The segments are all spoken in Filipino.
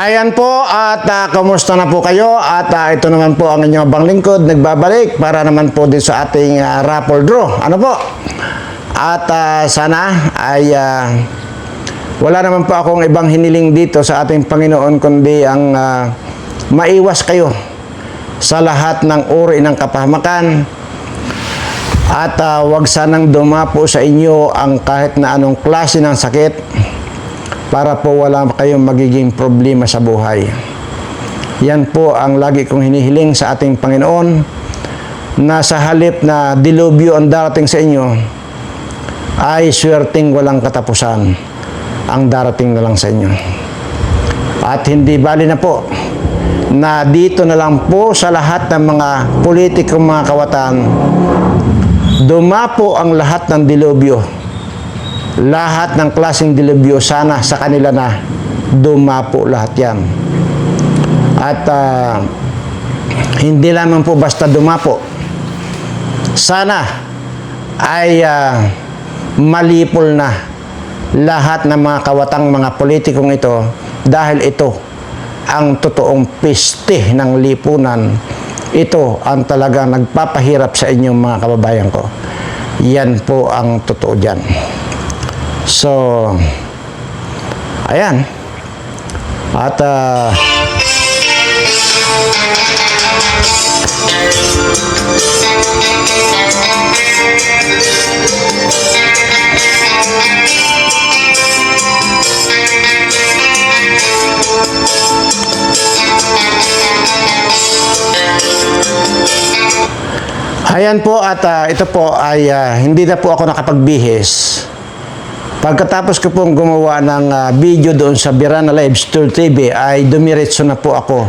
Ayan po at kumusta na po kayo at ito naman po ang inyong abang lingkod nagbabalik para naman po din sa ating raffle draw. Ano po? At sana ay wala naman po akong ibang hiniling dito sa ating Panginoon kundi ang maiwas kayo sa lahat ng uri ng kapahamakan at wag sanang dumapo sa inyo ang kahit na anong klase ng sakit para po wala kayong magiging problema sa buhay. Yan po ang lagi kong hinihiling sa ating Panginoon na sa halip na dilubyo ang darating sa inyo ay swerteng walang katapusan ang darating na lang sa inyo. At hindi bali na po na dito na lang po sa lahat ng mga politikong mga kawatan dumapo ang lahat ng dilubyo. Lahat ng klaseng dilubyo sana sa kanila na dumapo lahat yan. At hindi lamang po basta dumapo. Sana ay malipol na lahat ng mga kawatang mga politikong ito dahil ito ang totoong piste ng lipunan. Ito ang talagang nagpapahirap sa inyong mga kababayan ko. Yan po ang totoo dyan. So, ayan. At ayan po at ito po ay hindi na po ako nakapagbihis. Pagkatapos ko pong gumawa ng video doon sa Birana Live Store TV ay dumiretso na po ako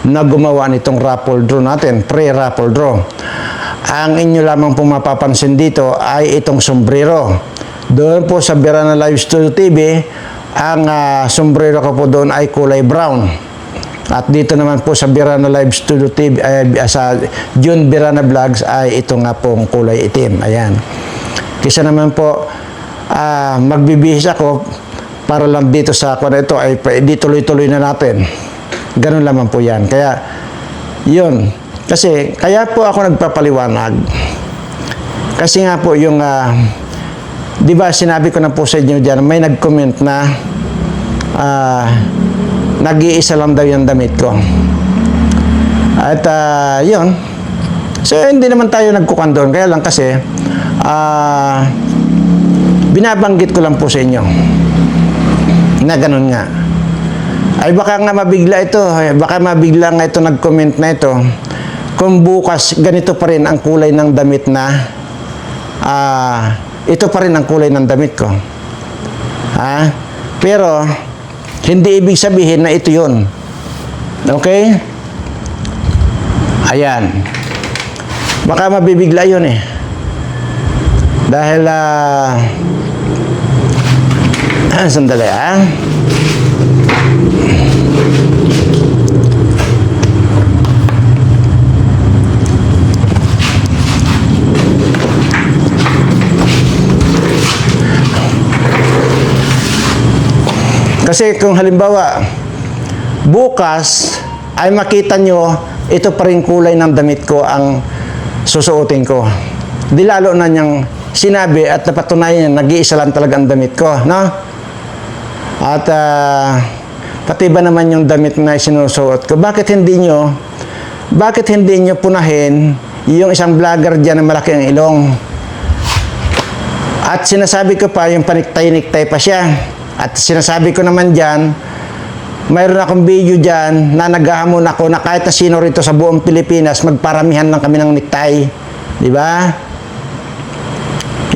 na gumawa nitong raffle draw natin, pre-raffle draw. Ang inyo lamang pong mapapansin dito ay itong sombrero. Doon po sa Birana Live Store TV, ang sombrero ko po doon ay kulay brown. At dito naman po sa Birana Live Studio TV, sa June Birana Vlogs ay ito nga pong kulay itim. Ayan. Kisa naman po, magbibihis ako para lang dito sa ako na ito ay di tuloy-tuloy na natin. Ganun lamang po yan. Kaya, yun. Kasi, kaya po ako nagpapaliwanag. Kasi nga po yung, di ba sinabi ko na po sa inyo dyan, may nag-comment na, nag-iisa lang daw yung damit ko. At yun. So hindi naman tayo nagkukan doon. Kaya lang kasi binabanggit ko lang po sa inyo na ganun nga. Ay baka nga mabigla ito. Baka mabigla nga ito nag-comment na ito. Kung bukas ganito pa rin ang kulay ng damit na ito pa rin ang kulay ng damit ko. Pero hindi ibig sabihin na ito yun. Okay? Ayan. Baka mabibigla yun eh. Dahil, sandali Kasi kung halimbawa, bukas ay makita nyo, ito pa rin kulay ng damit ko ang susuotin ko. Di lalo na niyang sinabi at napatunayan niya, nag-iisa lang talaga ang damit ko. No? At pati ba naman yung damit na sinusuot ko? Bakit hindi nyo punahin yung isang vlogger dyan na malaki ang ilong? At sinasabi ko pa, yung paniktay-niktay pa siya. At sinasabi ko naman dyan, mayroon akong video dyan na naghahamon ako na kahit na sino rito sa buong Pilipinas, magparamihan lang kami ng necktie. Di ba?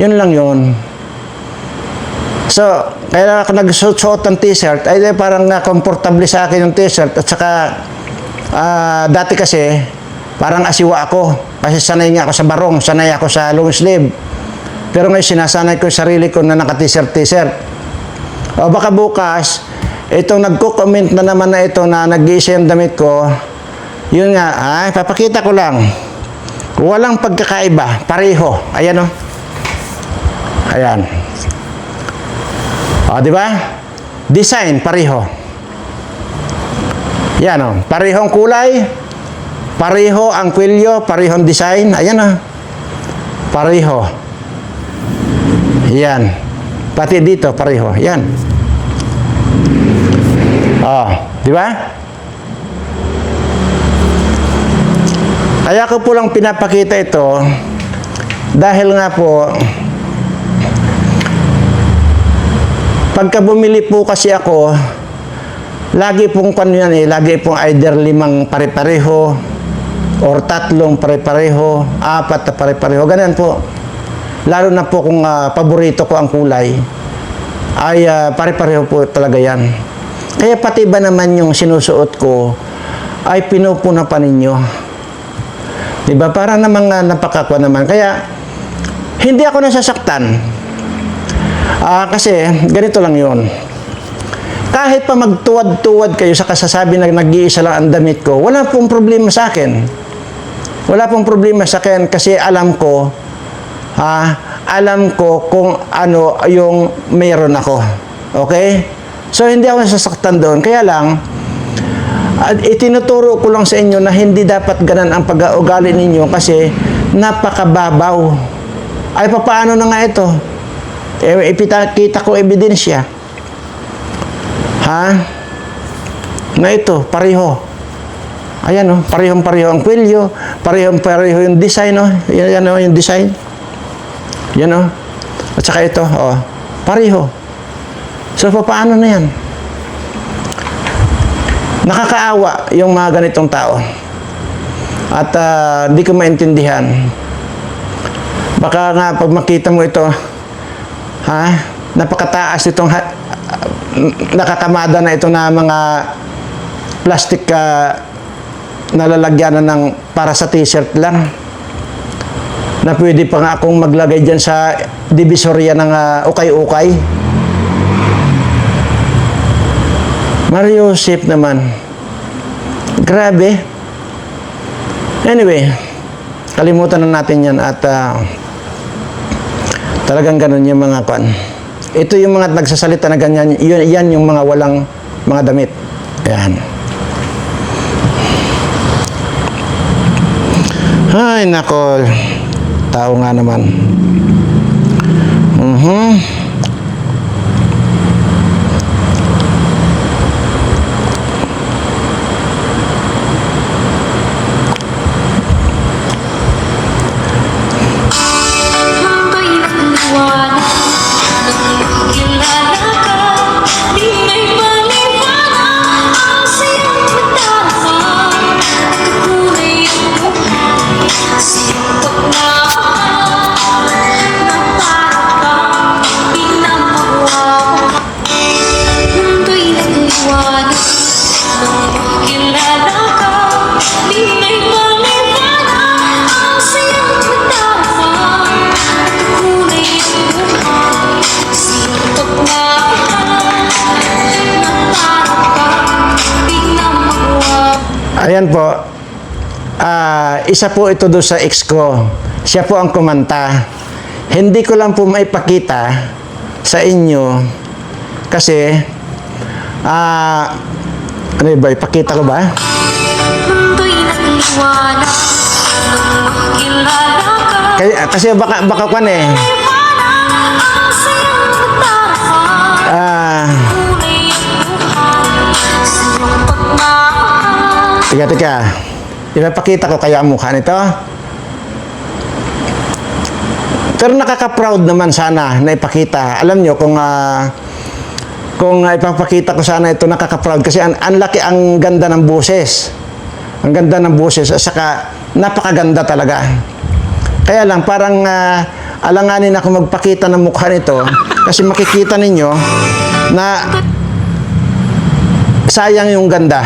Yun lang yun. So, kaya ako nagsuot ng t-shirt, ay parang komportable sa akin yung t-shirt. At saka, dati kasi, parang asiwa ako. Kasi sanay nga ako sa barong, sanay ako sa long sleeve. Pero ngayon, sinasanay ko yung sarili ko na naka-t-shirt. O baka bukas, itong nagko-comment na naman na ito na nag-iisa yung damit ko, yun nga, papakita ko lang. Walang pagkakaiba, pareho. Ayan o. Ayan. O, di ba? Design, pareho. Yan o. Parehong kulay. Pareho ang kwelyo. Parehong design. Ayan o. Pareho. Yan. Pati dito, pareho. Yan. Oh, di ba? Kaya ko po lang pinapakita ito dahil nga po pagka bumili po kasi ako, lagi pong yan lagi pong either 5 pare-pareho or 3 pare-pareho, 4 na pare-pareho, ganyan po. Lalo na po kung paborito ko ang kulay, ay pare-pareho po talaga yan. Kaya pati ba naman yung sinusuot ko ay pinupuna pa ninyo. Diba? Para namang napakakwa naman. Kaya hindi ako nasasaktan. Kasi ganito lang yun. Kahit pa magtuwad-tuwad kayo sa kasasabi na nag-iisa lang ang damit ko, wala pong problema sa akin. Wala pong problema sa akin kasi alam ko kung ano yung mayroon ako. Okay? So, hindi ako nasasaktan doon. Kaya lang, itinuturo ko lang sa inyo na hindi dapat ganan ang pag-uugali ninyo kasi napakababaw. Ay, papaano na nga ito? Ipakita ko ebidensya. Na ito, pareho. Ayan o, parehong-pareho ang kwelyo, parehong-pareho yung design o. Yan o, yung design. Yan o. At saka ito, o, pareho. So, paano na yan? Nakakaawa yung mga ganitong tao. At di ko maintindihan. Baka nga pag makita mo ito, napakataas itong nakakamada na ito na mga plastic nalalagyanan ng para sa t-shirt lang. Na pwede pa nga akong maglagay dyan sa divisorya ng ukay-ukay. Mario Joseph naman. Grabe. Anyway, kalimutan na natin yan at talagang ganun yung mga kwan. Ito yung mga nagsasalita na ganyan. Yan yung mga walang mga damit. Yan. Ay, nako. Tao nga naman. Ayan po. Isa po ito doon sa ex ko. Siya po ang kumanta. Hindi ko lang po maipakita sa inyo kasi ano ba? Ipakita ko ba? Kasi baka kwan eh. Teka. Ipapakita ko kaya ang mukha nito. Pero nakaka-proud naman sana na ipakita. Alam nyo, kung ipapakita ko sana ito, nakaka-proud. Kasi ang laki, ang ganda ng boses. Ang ganda ng boses. At saka, napakaganda talaga. Kaya lang, parang alanganin ako magpakita ng mukha nito. Kasi makikita ninyo na sayang yung ganda.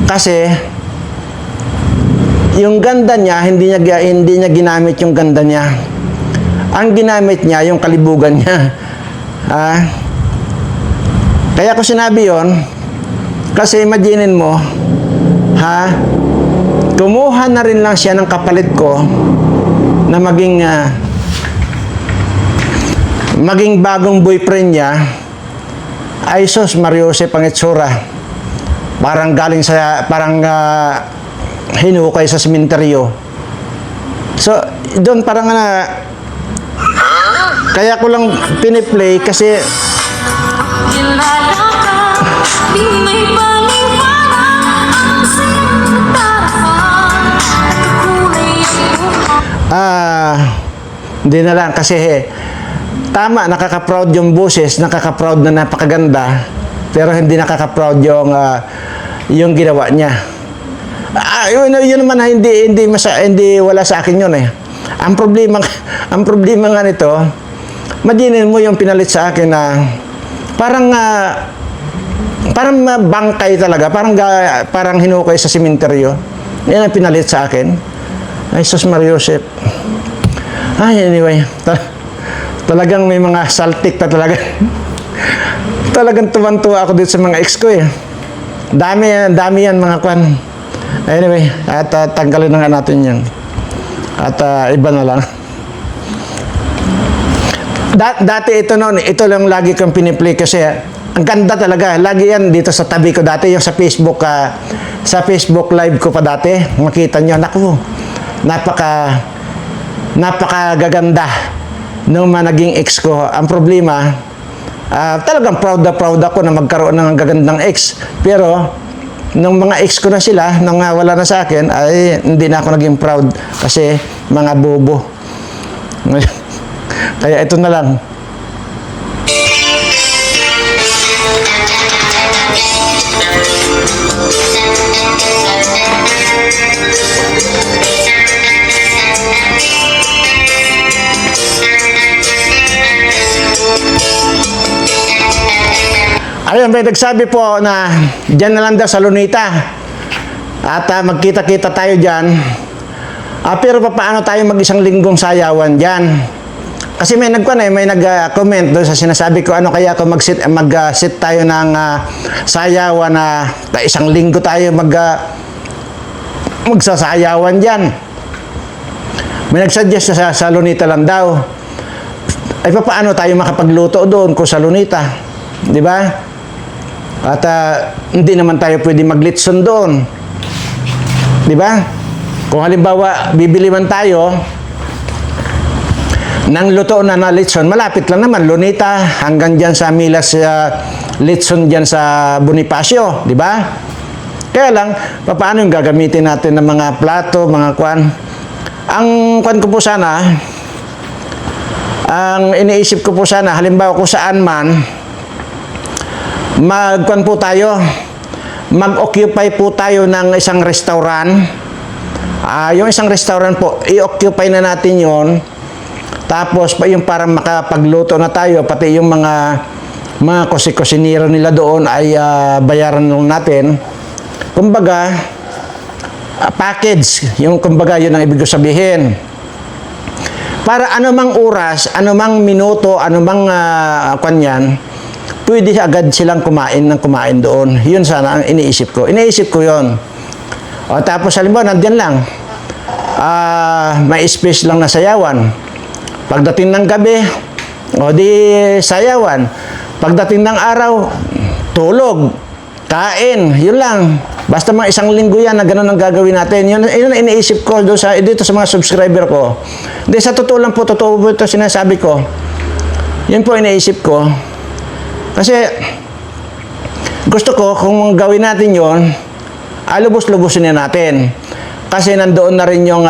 Kasi yung ganda niya, hindi niya ginamit yung ganda niya. Ang ginamit niya, yung kalibugan niya. Kaya ko sinabi yon kasi imaginin mo, kumuha na rin lang siya ng kapalit ko na maging bagong boyfriend niya. Ay sus, Mario Jose Pangitsura. parang galing sa, parang hinukay sa sementeryo. So, doon parang kaya ko lang piniplay kasi hindi na lang kasi tama, nakaka-proud yung boses, nakaka-proud na napakaganda, pero hindi nakaka-proud yung ginawa niya. Yun naman hindi wala sa akin yun eh. Ang problema nga nito, madinin mo yung pinalit sa akin na parang bangkay talaga, parang hinukay sa sementeryo. Yan ang pinalit sa akin. Ay, sus Mariosep. Ay, anyway, talagang may mga saltik na talaga. Talagang tuwan-tuwa ako dito sa mga ex ko eh. Dami yan mga kwan. Anyway, at tanggalin na nga natin yan. At iba na lang. Dati ito noon, ito lang lagi kong piniplay kasi ang ganda talaga. Lagi yan dito sa tabi ko dati, yung sa Facebook live ko pa dati. Makita nyo, naku, napakagaganda nung naging ex ko. Ang problema, talagang proud ako na magkaroon ng gagandang ex. Pero, nung mga ex ko na sila, nung wala na sa akin, ay hindi na ako naging proud kasi mga bobo. Kaya ito na lang. Ayun, may nagsabi po na dyan na lang daw sa Lunita. At magkita-kita tayo dyan. Pero paano tayo mag-isang linggong sayawan dyan? Kasi may nag-comment doon sa sinasabi ko, ano kaya kung mag-sit tayo ng sayawan na isang linggo tayo magsasayawan dyan. May nagsuggest sa Lunita lang daw. Ay paano tayo makapagluto doon kung sa Lunita? Di ba? At hindi naman tayo pwede maglitson doon. Di ba? Kung halimbawa, bibili man tayo ng luto na litson, malapit lang naman, Lunita, hanggang dyan sa Milas litson dyan sa Bonifacio. Di ba? Kaya lang, paano yung gagamitin natin ng mga plato, mga kwan? Ang kwan ko po sana, ang iniisip ko po sana, halimbawa kung saan man, mag-occupy po tayo ng isang restaurant. Yung isang restaurant po, i-occupy na natin yon. Tapos, yung parang makapagluto na tayo, pati yung mga kusinero nila doon ay bayaran lang natin. Kumbaga, package. Kumbaga, yun ang ibig sabihin. Para anumang oras, anumang minuto, anumang kanyan, pwede agad silang kumain doon. Yun sana ang iniisip ko. Iniisip ko yun. O tapos halimbawa, nandiyan lang. May space lang na sayawan. Pagdating ng gabi, o di sayawan. Pagdating ng araw, tulog, kain, yun lang. Basta mga isang linggo yan na gano'n ang gagawin natin. Yun ang iniisip ko dito sa mga subscriber ko. Hindi, sa totoo lang po, totoo po ito sinasabi ko. Yun po iniisip ko. Kasi gusto ko kung gawin natin yon, lubos-lubosin na natin. Kasi nandoon na rin yung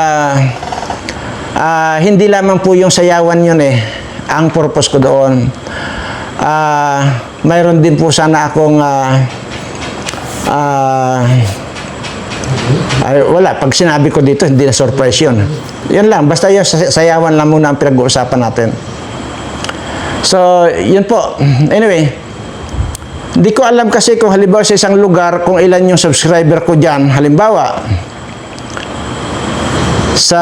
hindi lamang po yung sayawan yun eh. Ang purpose ko doon. Mayroon din po sana akong wala, pag sinabi ko dito, hindi na surprise yun. Yun lang, basta yung sayawan lang muna ang pinag-uusapan natin. So, yun po. Anyway, hindi ko alam kasi kung halimbawa sa isang lugar, kung ilan yung subscriber ko dyan. Halimbawa, sa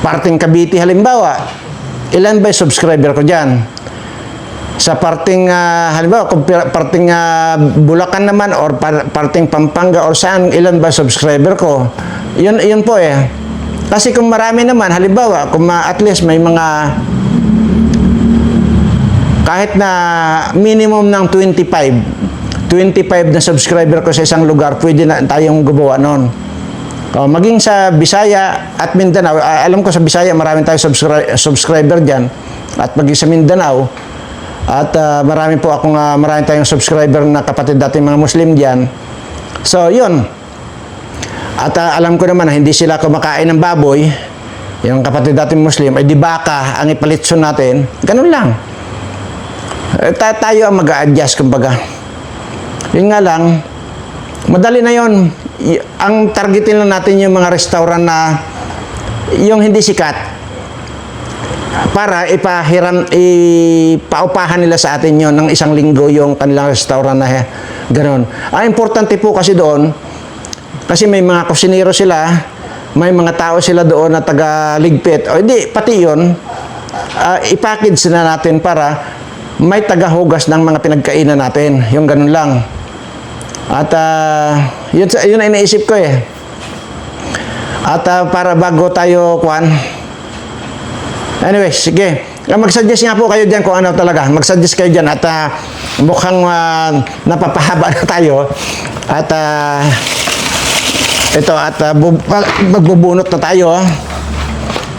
parting Cavite, halimbawa, ilan ba yung subscriber ko dyan? Sa parting, halimbawa, kung parting Bulacan naman, or parting Pampanga, or saan, ilan ba subscriber ko? Yun po eh. Kasi kung marami naman, halimbawa, kung at least may mga kahit na minimum ng 25 25 na subscriber ko sa isang lugar, pwede na tayong gumawa nun. Maging sa Bisaya at Mindanao, alam ko sa Bisaya maraming tayong subscriber dyan, at maging sa Mindanao, at marami tayong subscriber na kapatid dating mga Muslim dyan. So, yun. At alam ko naman na hindi sila kumakain ng baboy, yung kapatid dating Muslim, ay di baka ang ipalitson natin. Ganun lang. Tayo ang mag-a-adjust, kumbaga. Yun nga lang, madali na yun. Ang targetin lang natin yung mga restaurant na yung hindi sikat para ipaupahan nila sa atin yon ng isang linggo yung kanilang restaurant na gano'n. Ang importante po kasi doon, kasi may mga kusinero sila, may mga tao sila doon na taga-ligpit, o hindi, pati yun, ipackage na natin para may tagahugas ng mga pinagkainan natin. Yung ganun lang. At yun ang iniisip ko eh. At para bago tayo anyway, sige. Mag-suggest nga po kayo dyan kung ano talaga. Mag-suggest kayo dyan at mukhang napapahaba na tayo. At ito, at magbubunot na tayo.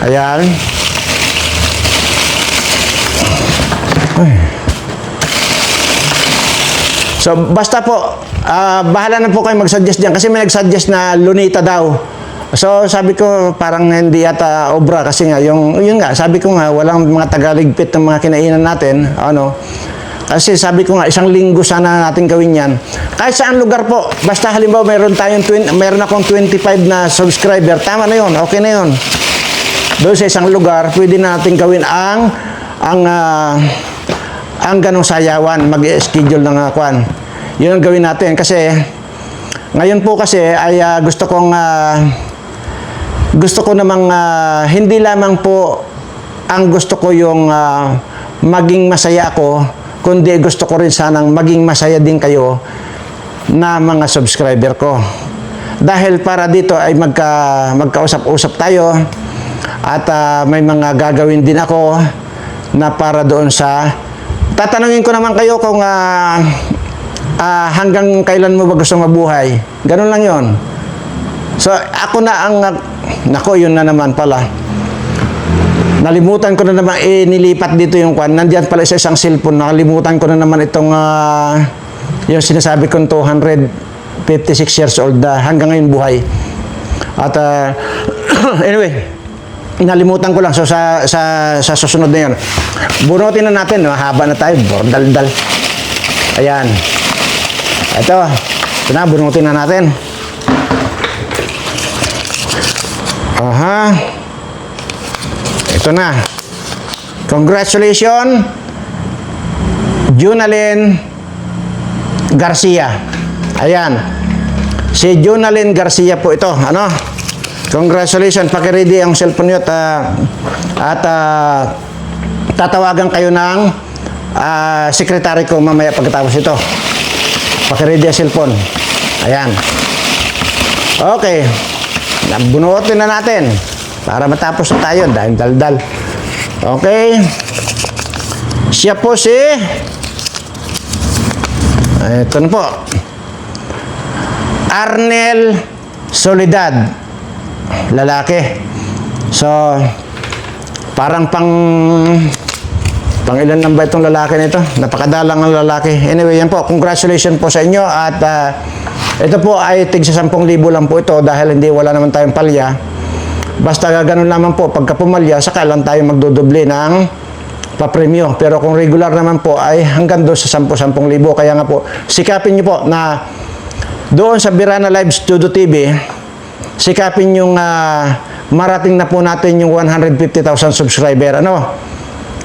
Ayan. So, basta po, bahala na po kayo mag-suggest dyan. Kasi may nag-suggest na lunita daw. So, sabi ko, parang hindi yata obra. Kasi nga, yun nga, sabi ko nga, walang mga tagaligpit ng mga kinainan natin. Kasi sabi ko nga, isang linggo sana natin gawin yan. Kahit saan lugar po, basta halimbawa mayroon akong 25 na subscriber, tama na yun, okay na yun. Doon sa isang lugar, pwede natin gawin ang ganong sayawan, mag-schedule ng yun ang gawin natin. Kasi, ngayon po kasi, ay gusto ko namang, hindi lamang po, ang gusto ko yung maging masaya ako, kundi gusto ko rin sanang maging masaya din kayo na mga subscriber ko. Dahil para dito ay magkausap-usap tayo at may mga gagawin din ako na para doon sa tatanungin ko naman kayo kung hanggang kailan mo ba gusto mabuhay. Ganun lang yon. So ako na ang yun na naman pala. Nalimutan ko na naman, nilipat dito yung nandiyan pala sa isang cellphone, nakalimutan ko na naman itong, yung sinasabi kong 256 years old, hanggang ngayon buhay. At, anyway, nalimutan ko lang, so sa susunod na yun. Bunutin na natin, mahaba na tayo, bordaldal. Ayan. Ito na, bunutin na natin. Aha. Ito na. Congratulations, Junalyn Garcia. Ayan. Si Junalyn Garcia po ito. Congratulations. Pakiready ang cellphone nyo at tatawagan kayo ng sekretary ko mamaya pagkatapos ito. Pakiready ang cellphone. Ayan. Okay. Bunuotin na natin. Para matapos na tayo, dahil daldal. Okay. Siya po si ito na po, Arnel Soledad, lalaki. So parang pang ilan lang ba itong lalaki nito? Napakadalang ang lalaki. Anyway, yan po, congratulations po sa inyo. At ito po ay tig sa 10,000 lang po ito dahil wala naman tayong palya. Basta ganun naman po, pagka pumalya, saka lang tayo magdodoble ng papremyo. Pero kung regular naman po, ay hanggang doon sa 10,000. Kaya nga po, sikapin nyo po na doon sa Birana Live Studio TV, sikapin yung marating na po natin yung 150,000 subscriber.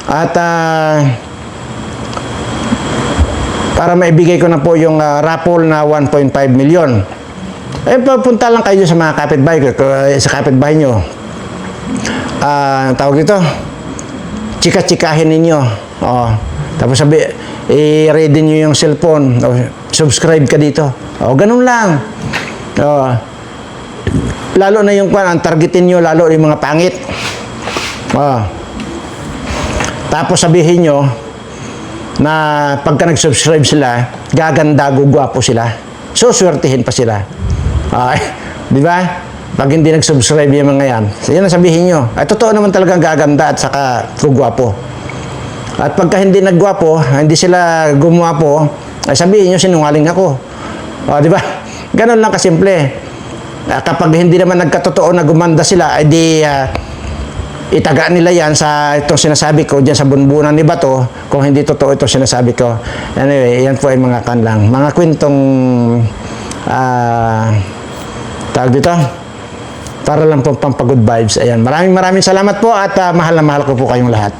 At para maibigay ko na po yung raffle na 1.5 million. Papunta lang kayo sa mga kapitbahay nyo. Tawag ito, chika-chikahin ninyo. Tapos i-ready nyo yung cellphone. Subscribe ka dito. Ganun lang. Lalo na yung ang targetin nyo, lalo yung mga pangit. Tapos sabihin nyo, na pagka nag-subscribe sila, gaganda, gugwapo sila. So, swertihin pa sila. Okay. Di ba? Pag hindi nag-subscribe yung mga yan, so yun ang sabihin nyo. Ay, totoo naman talagang gaganda at saka gugwapo. At pagka hindi naggwapo, hindi sila gumwapo, ay sabihin nyo, sinungaling ako. O, di ba? Ganun lang kasimple. Kapag hindi naman nagkatotoo na gumanda sila, ay di itaga nila yan sa itong sinasabi ko dyan sa bunbunan ni Bato kung hindi totoo itong sinasabi ko. Anyway, yan po ay mga kanlang. Mga kwentong tawag dito, para lang pong pampagod vibes. Ayan. Maraming salamat po at mahal na mahal ko po kayong lahat.